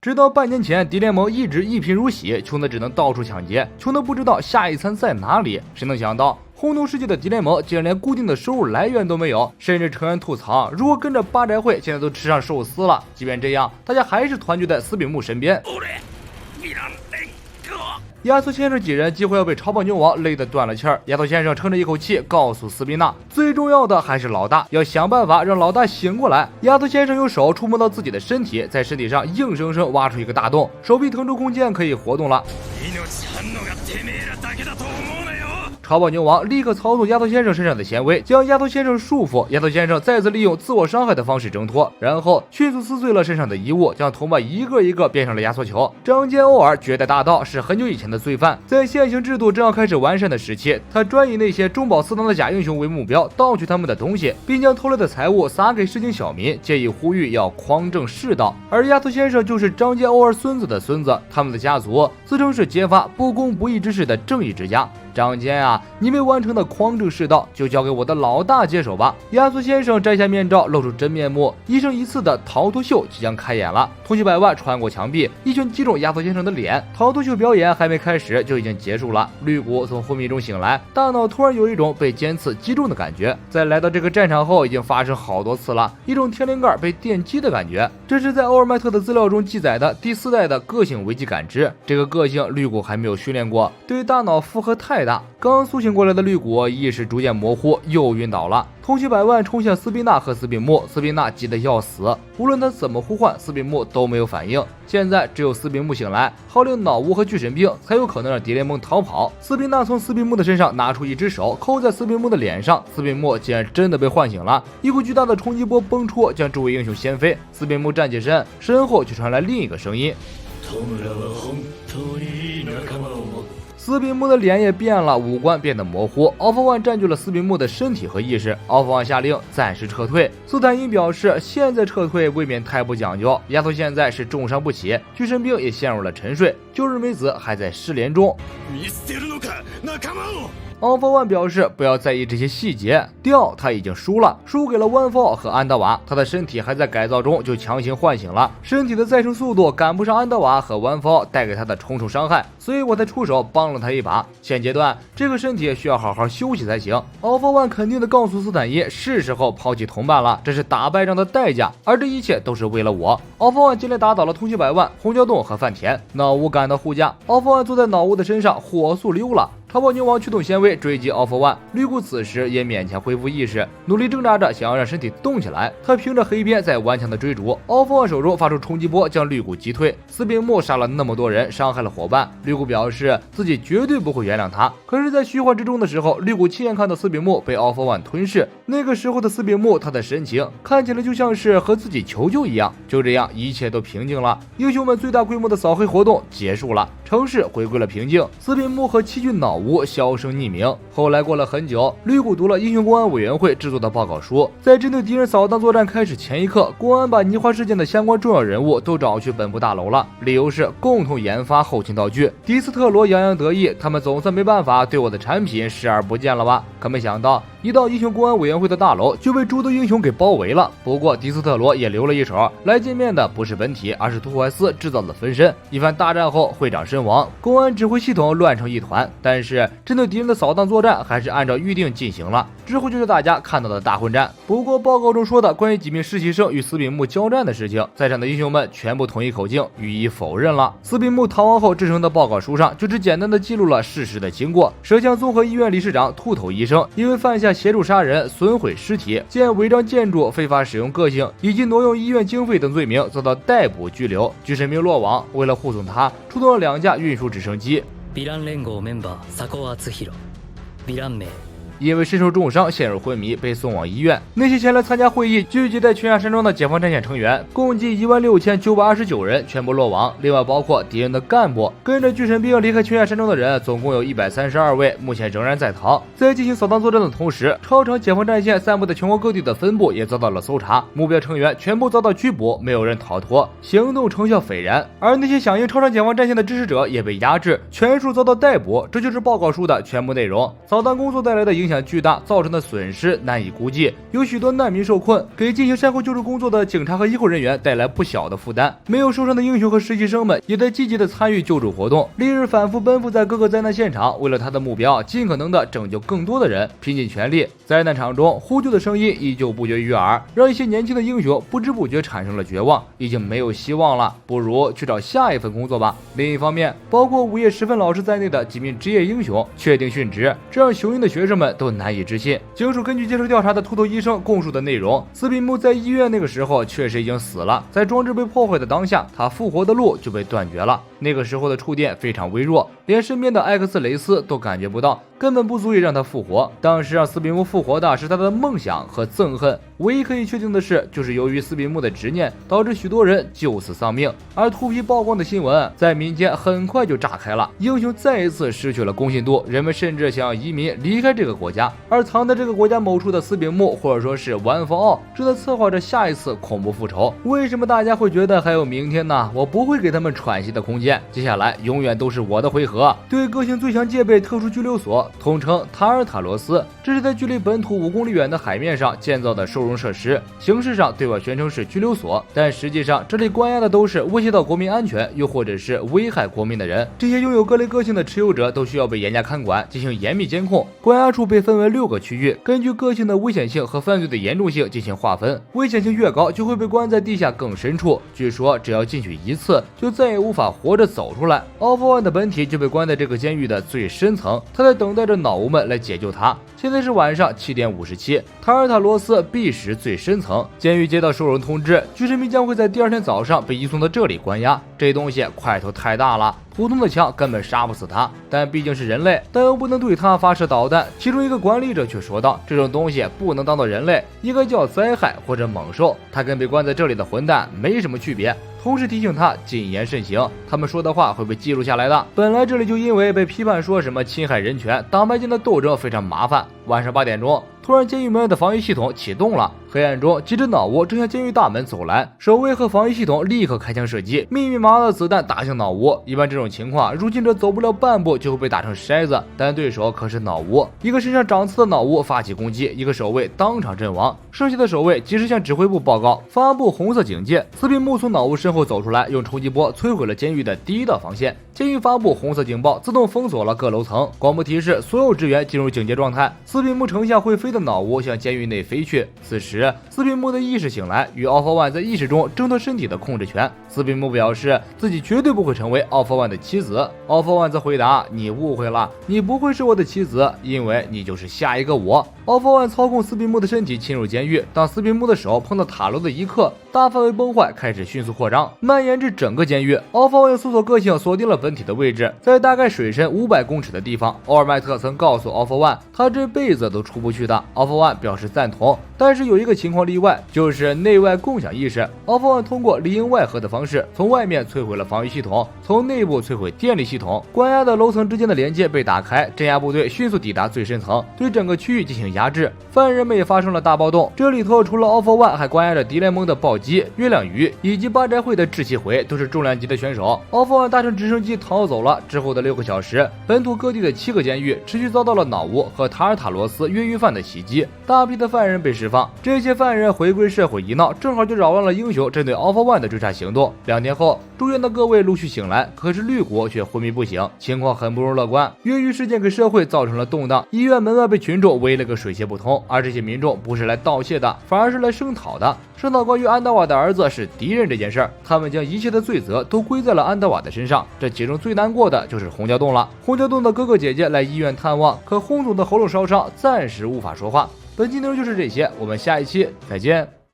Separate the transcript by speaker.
Speaker 1: 直到半年前，敌联盟一直一贫如洗，穷的只能到处抢劫，穷的不知道下一餐在哪里。谁能想到，轰动世界的敌联盟竟然连固定的收入来源都没有，甚至成员吐槽，如果跟着八宅会，现在都吃上寿司了。即便这样，大家还是团聚在斯比木身边。亚索先生几人几乎要被超棒牛王累得断了气儿。亚索先生撑着一口气，告诉斯宾纳，最重要的还是老大，要想办法让老大醒过来。亚索先生用手触摸到自己的身体，在身体上硬生生挖出一个大洞，手臂腾出空间可以活动了。超棒牛王立刻操纵亚索先生身上的纤维，将亚索先生束缚。亚索先生再次利用自我伤害的方式挣脱，然后迅速撕碎了身上的衣物，将同伴一个一个变成了压缩球。张坚欧尔绝代大盗是很久以前的罪犯，在现行制度正要开始完善的时期，他专以那些中饱私囊的假英雄为目标，盗取他们的东西，并将偷来的财物撒给市井小民，借以呼吁要匡正世道。而亚索先生就是张坚欧尔孙子的孙子，他们的家族自称是揭发不公不义之事的正义之家。张坚啊，你未完成的匡正世道就交给我的老大接手吧。亚索先生摘下面罩，露出真面目，一生一次的逃脱秀即将开演了。通缉百万穿过墙壁，一拳击中亚索先生的脸。逃脱秀表演还没开始就已经结束了。绿谷从昏迷中醒来，大脑突然有一种被尖刺击中的感觉。在来到这个战场后，已经发生好多次了，一种天灵盖被电击的感觉。这是在欧尔麦特的资料中记载的第4代的个性危机感知，这个个性绿谷还没有训练过，对大脑负荷太大。刚苏醒过来的绿谷意识逐渐模糊，又晕倒了。通缉百万冲向斯宾纳和斯宾木，斯宾纳急得要死，无论他怎么呼唤，斯宾木都没有反应。现在只有斯宾木醒来，号令脑无和巨神兵，才有可能让敌联盟逃跑。斯宾纳从斯宾木的身上拿出一只手，扣在斯宾木的脸上，斯宾木竟然真的被唤醒了。一股巨大的冲击波崩出，将诸位英雄掀飞。斯宾木站起身，身后却传来另一个声音。斯宾木的脸也变了，五官变得模糊。Alpha One占据了斯宾木的身体和意识。Alpha One下令暂时撤退。斯坦因表示，现在撤退未免太不讲究。亚索现在是重伤不起，巨神兵也陷入了沉睡。旧日美子还在失联中。Alpha One 表示不要在意这些细节，调他已经输了，输给了One Fall和安德瓦，他的身体还在改造中就强行唤醒了，身体的再生速度赶不上安德瓦和One Fall带给他的重伤害，所以我才出手帮了他一把。现阶段这个身体需要好好休息才行。Alpha One 肯定的告诉斯坦因，是时候抛弃同伴了，这是打败仗的代价，而这一切都是为了我。Alpha One 接连打倒了通缉百万、红椒洞和饭田，脑无赶到护驾。Alpha One 坐在脑无的身上，火速溜了。超暴牛王驱动纤维追击 Alpha One， 绿谷此时也勉强恢复意识，努力挣扎着想要让身体动起来。他凭着黑鞭在顽强的追逐 ，Alpha One 手中发出冲击波将绿谷击退。斯宾木杀了那么多人，伤害了伙伴，绿谷表示自己绝对不会原谅他。可是，在虚幻之中的时候，绿谷亲眼看到斯宾木被 Alpha One 吞噬，那个时候的斯宾木，他的神情看起来就像是和自己求救一样。就这样，一切都平静了，英雄们最大规模的扫黑活动结束了，城市回归了平静。斯宾木和七郡脑无销声匿名。后来过了很久，绿谷读了英雄公安委员会制作的报告书，在针对敌人扫荡作战开始前一刻，公安把泥花事件的相关重要人物都找去本部大楼了，理由是共同研发后勤道具。迪斯特罗洋洋得意，他们总算没办法对我的产品视而不见了吧？可没想到，一到英雄公安委员会的大楼就被诸多英雄给包围了。不过迪斯特罗也留了一手，来见面的不是本体，而是图怀斯制造的分身。一番大战后，会长身亡，公安指挥系统乱成一团，但是针对敌人的扫荡作战还是按照预定进行了。之后就是大家看到的大混战。不过报告中说的关于几名实习生与斯宾木交战的事情，在场的英雄们全部统一口径予以否认了。斯宾木逃亡后制成的报告书上就只简单的记录了事实的经过。蛇枪综合医院理事长秃头医生因为犯下协助杀人、损毁尸体、建违章建筑、非法使用个性以及挪用医院经费等罪名遭到逮捕拘留。巨神兵落网，为了护送他，出动了2架运输直升机。
Speaker 2: ヴィラン連合メンバー佐古敦弘、ヴィラン名
Speaker 1: 因为身受重伤陷入昏迷，被送往医院。那些前来参加会议聚集在泉下山庄的解放战线成员共计16929人全部落网，另外包括敌人的干部。跟着巨神兵离开泉下山庄的人总共有132位，目前仍然在逃。在进行扫荡作战的同时，超长解放战线散布在全国各地的分部也遭到了搜查，目标成员全部遭到拘捕，没有人逃脱，行动成效斐然。而那些响应超长解放战线的支持者也被压制，全数遭到逮捕。这就是报告书的全部内容。扫荡工作带来的影响巨大，造成的损失难以估计，有许多难民受困，给进行善后救助工作的警察和医护人员带来不小的负担。没有受伤的英雄和实习生们也在积极的参与救助活动，历日反复奔赴在各个灾难现场，为了他的目标，尽可能的拯救更多的人，拼尽全力。灾难场中呼救的声音依旧不绝于耳，让一些年轻的英雄不知不觉产生了绝望，已经没有希望了，不如去找下一份工作吧。另一方面，包括午夜时分老师在内的几名职业英雄确定殉职，这让雄鹰的学生们都难以置信。警署根据接受调查的秃头医生供述的内容，斯宾姆在医院那个时候确实已经死了，在装置被破坏的当下，他复活的路就被断绝了。那个时候的触电非常微弱，连身边的艾克斯雷斯都感觉不到，根本不足以让他复活。当时让斯宾姆复活的是他的梦想和憎恨，唯一可以确定的是，就是由于斯宾姆的执念，导致许多人就此丧命。而秃皮曝光的新闻在民间很快就炸开了，英雄再一次失去了公信度，人们甚至想要移民离开这个国家。而藏在这个国家某处的斯宾姆，或者说是ONE FOR ALL，正在策划着下一次恐怖复仇。为什么大家会觉得还有明天呢？我不会给他们喘息的空间，接下来永远都是我的回合。对个性最强戒备特殊拘留所，统称塔尔塔罗斯，这是在距离本土5公里远的海面上建造的收容设施，形式上对外宣称是拘留所，但实际上这里关押的都是威胁到国民安全又或者是危害国民的人。这些拥有各类个性的持有者都需要被严加看管，进行严密监控。关押处被分为6个区域，根据个性的危险性和犯罪的严重性进行划分，危险性越高就会被关在地下更深处，据说只要进去一次就再也无法活着走出来。All-For-One 的本体就被关在这个监狱的最深层，他在等待着脑无们来解救他。现在是晚上7点57，塔尔塔罗斯 B 室最深层。监狱接到收容通知，巨神兵将会在第2天早上被移送到这里关押。这东西块头太大了，普通的枪根本杀不死他，但毕竟是人类，但又不能对他发射导弹。其中一个管理者却说道，这种东西不能当做人类，应该叫灾害或者猛兽，它跟被关在这里的混蛋没什么区别。同时提醒他谨言慎行，他们说的话会被记录下来的。本来这里就因为被批判说什么侵害人权，党派间的斗争非常麻烦。晚上8点钟，突然监狱门的防御系统启动了，黑暗中几只脑无正向监狱大门走来，守卫和防御系统立刻开枪射击，密密麻麻的子弹打向脑无。一般这种情况，入侵者走不了半步就会被打成筛子，但对手可是脑无，一个身上长刺的脑无发起攻击，一个守卫当场阵亡，剩下的守卫及时向指挥部报告，发布红色警戒。斯宾姆从脑无身后走出来，用冲击波摧毁了监狱的第一道防线。监狱发布红色警报，自动封锁了各楼层，广播提示所有职员进入警戒状态。斯宾姆乘向会飞的脑无向监狱内飞去。此时，斯宾姆的意识醒来，与All-For-One在意识中争夺身体的控制权。斯宾姆表示自己绝对不会成为All-For-One的妻子。All-For-One则回答：“你误会了，你不会是我的妻子，因为你就是下一个我。” All-For-One操控斯宾姆的身体侵入监狱，当斯宾姆的手碰到塔楼的一刻，大范围崩坏开始迅速扩张，蔓延至整个监狱。All-For-One 搜索个性锁定了本体的位置，在大概水深500公尺的地方。欧尔麦特曾告诉 All-For-One， 他这辈子都出不去的。All-For-One 表示赞同，但是有一个情况例外，就是内外共享意识。All-For-One 通过里应外合的方式，从外面摧毁了防御系统，从内部摧毁电力系统。关押的楼层之间的连接被打开，镇压部队迅速抵达最深层，对整个区域进行压制。犯人们也发生了大暴动。这里头除了 All-For-One， 还关押着敌联盟的暴击、月亮鱼以及八宅会的智气回，都是重量级的选手。All-For-One 搭乘直升机逃走了。之后的6个小时，本土各地的7个监狱持续遭到了脑无和塔尔塔罗斯越狱犯的袭击，大批的犯人被释放。这些犯人回归社会一闹，正好就扰乱了英雄针对 All-For-One 的追查行动。2天后，住院的各位陆续醒来，可是绿谷却昏迷不醒，情况很不容乐观。越狱事件给社会造成了动荡，医院门外被群众围了个水泄不通，而这些民众不是来盗窃的，反而是来声讨的，声讨关于安达瓦的儿子是敌人这件事儿。他们将一切的罪责都归在了安达瓦的身上，这其中最难过的就是红椒洞了。红椒洞的哥哥姐姐来医院探望，可红总的喉咙烧伤，暂时无法说话。本期内容就是这些，我们下一期再见。